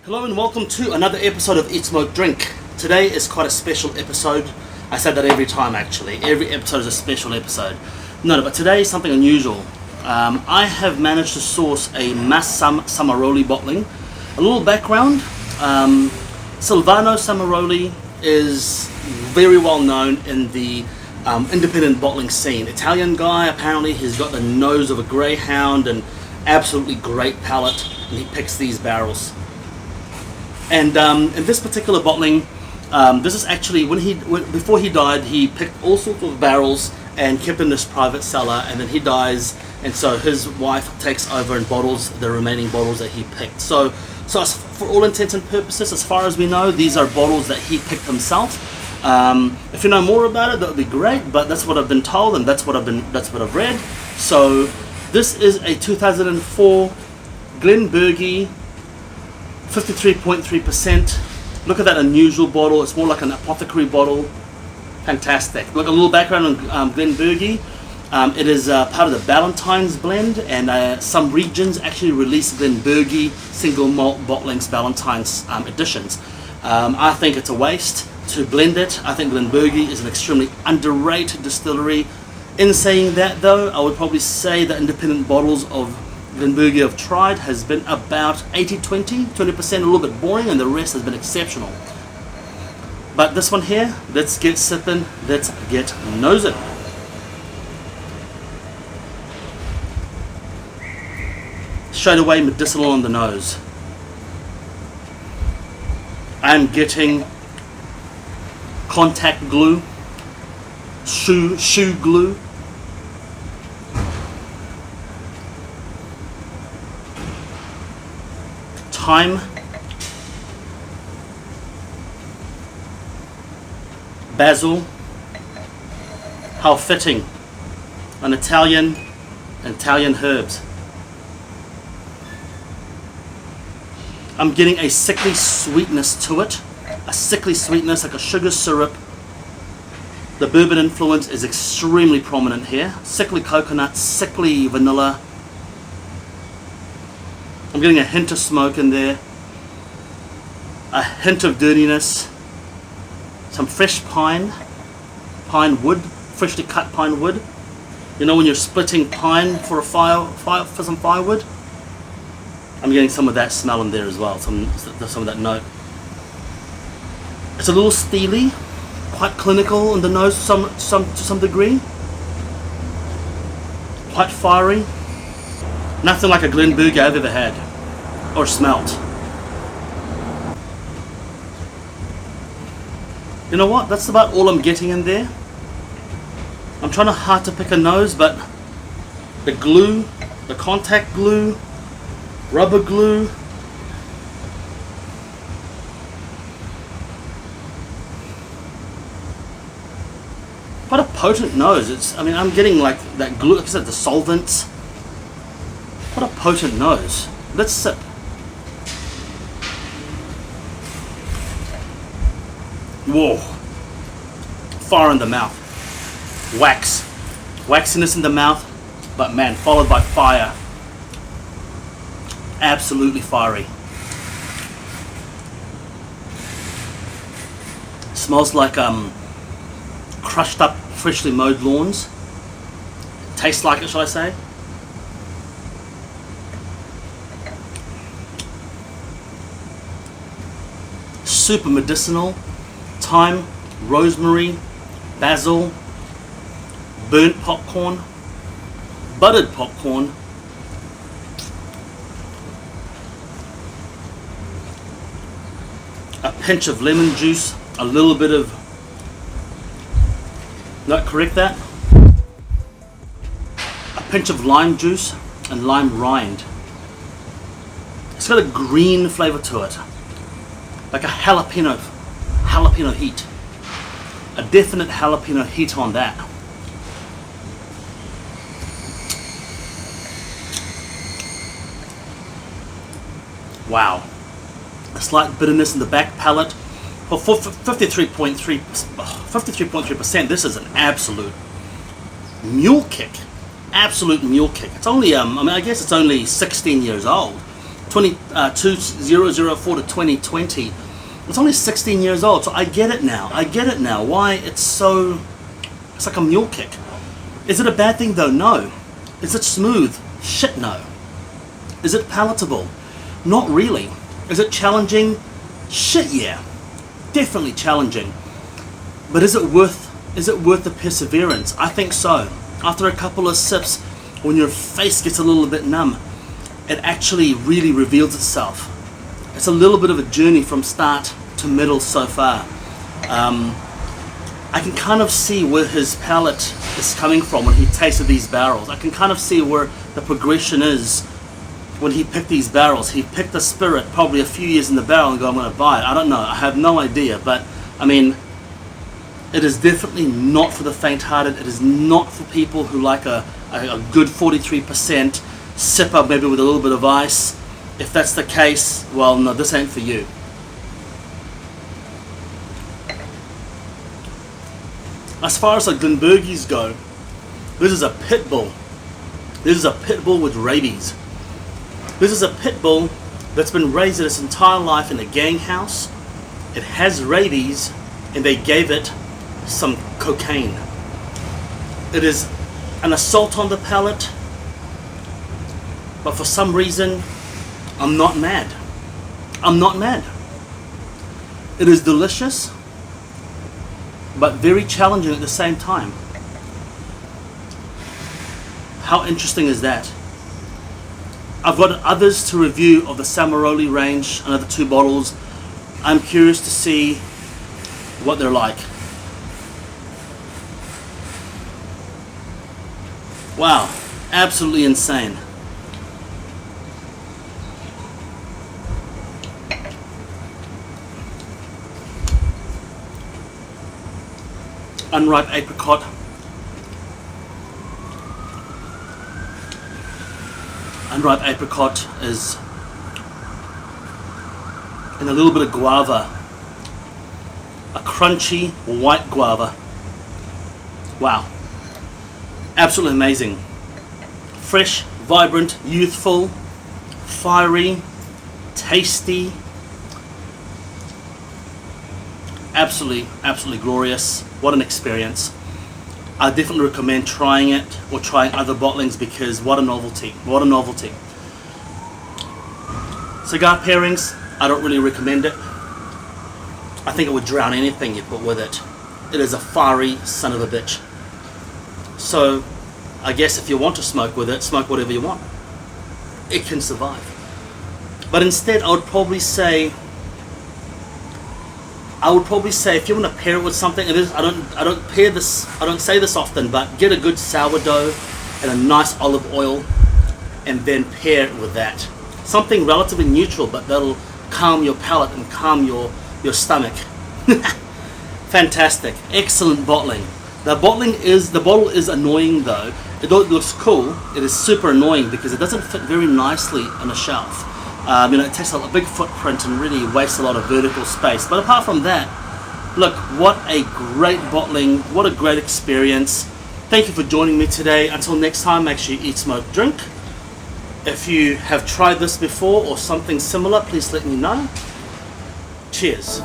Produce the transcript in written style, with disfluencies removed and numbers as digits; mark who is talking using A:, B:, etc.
A: Hello and welcome to another episode of Eat Smoke Drink. Today is quite a special episode. I say that every time actually. Every episode is a special episode. No, but today is something unusual. I have managed to source a Masam Samaroli bottling. A little background. Silvano Samaroli is very well known in the independent bottling scene. Italian guy, apparently he's got the nose of a greyhound and absolutely great palate, and he picks these barrels. And in this particular bottling, this is actually before he died, he picked all sorts of barrels and kept in this private cellar, and then he dies, and so his wife takes over and bottles the remaining bottles that he picked. So as for all intents and purposes, as far as we know, these are bottles that he picked himself. If you know more about it, that would be great. But that's what I've been told, and that's what I've read. So this is a 2004 Gleburgie. 53.3%. Look at that unusual bottle. It's more like an apothecary bottle. Fantastic. Look, a little background on Gleburgie. It is part of the Valentine's blend, and some regions actually release Gleburgie single malt bottlings Valentine's editions. I think it's a waste to blend it. I think Gleburgie is an extremely underrated distillery. In saying that though, I would probably say that independent bottles of Gleburgie I've tried has been about 80-20, 20% a little bit boring, and the rest has been exceptional. But this one here, let's get sipping, let's get nosing. Straight away medicinal on the nose. I'm getting contact glue, shoe glue. Thyme, basil. How fitting, an Italian herbs. I'm getting a sickly sweetness to it, a sickly sweetness like a sugar syrup. The bourbon influence is extremely prominent here. Sickly coconut, sickly vanilla. I'm getting a hint of smoke in there, a hint of dirtiness, some fresh pine wood, freshly cut pine wood. You know when you're splitting pine for for some firewood? I'm getting some of that smell in there as well, some of that note. It's a little steely, quite clinical in the nose to some degree, quite fiery. Nothing like a Gleburgie I've ever had or smelt. You know what? That's about all I'm getting in there. I'm trying hard to pick a nose, but the glue, the contact glue, rubber glue. Quite a potent nose. I'm getting like that glue, like I said, the solvents. What a potent nose. Let's sip. Whoa. Fire in the mouth. Wax. Waxiness in the mouth, but man, followed by fire. Absolutely fiery. Smells like crushed up, freshly mowed lawns. Tastes like it, shall I say? Super medicinal. Thyme, rosemary, basil, burnt popcorn, buttered popcorn, a pinch of lemon juice, a little bit of, no, correct that, a pinch of lime juice and lime rind. It's got a green flavor to it, like a jalapeno heat, a definite jalapeno heat on that. Wow. A slight bitterness in the back palate. For 53.3%, this is an absolute mule kick. Absolute mule kick. It's only, I guess it's only 16 years old. 2004 to 2020. It's only 16 years old, so I get it now. Why it's like a mule kick. Is it a bad thing though? No. Is it smooth? Shit, no. Is it palatable? Not really. Is it challenging? Shit, yeah. Definitely challenging. But is it worth the perseverance? I think so. After a couple of sips, when your face gets a little bit numb, it actually really reveals itself. It's a little bit of a journey from start to middle so far. I can kind of see where his palate is coming from when he tasted these barrels. I can kind of see where the progression is when he picked these barrels. He picked a spirit probably a few years in the barrel and go, I'm going to buy it. I don't know. I have no idea. But, I mean, it is definitely not for the faint-hearted. It is not for people who like a good 43% sipper, maybe with a little bit of ice. If that's the case, well, no, this ain't for you. As far as the Gleburgies go, this is a pit bull. This is a pit bull with rabies. This is a pit bull that's been raised its entire life in a gang house. It has rabies, and they gave it some cocaine. It is an assault on the palate, but for some reason, I'm not mad. I'm not mad. It is delicious, but very challenging at the same time. How interesting is that? I've got others to review of the Samaroli range, another 2 bottles. I'm curious to see what they're like. Wow, absolutely insane. Unripe apricot. Unripe apricot is and a little bit of guava. A crunchy white guava. Wow. Absolutely amazing. Fresh, vibrant, youthful, fiery, tasty. Absolutely glorious. What an experience. I definitely recommend trying it or trying other bottlings because what a novelty. What a novelty. Cigar pairings, I don't really recommend it. I think it would drown anything you put with it. It is a fiery son of a bitch. So I guess if you want to smoke with it, smoke whatever you want. It can survive. But instead I would probably say if you want to pair it with something, I don't say this often, but get a good sourdough and a nice olive oil and then pair it with that. Something relatively neutral, but that'll calm your palate and calm your stomach. Fantastic. Excellent bottling. The bottle is annoying though. It looks cool. It is super annoying because it doesn't fit very nicely on a shelf. It takes a big footprint and really wastes a lot of vertical space. But apart from that, look, what a great bottling, what a great experience. Thank you for joining me today. Until next time, make sure you eat, smoke, drink. If you have tried this before or something similar, please let me know. Cheers.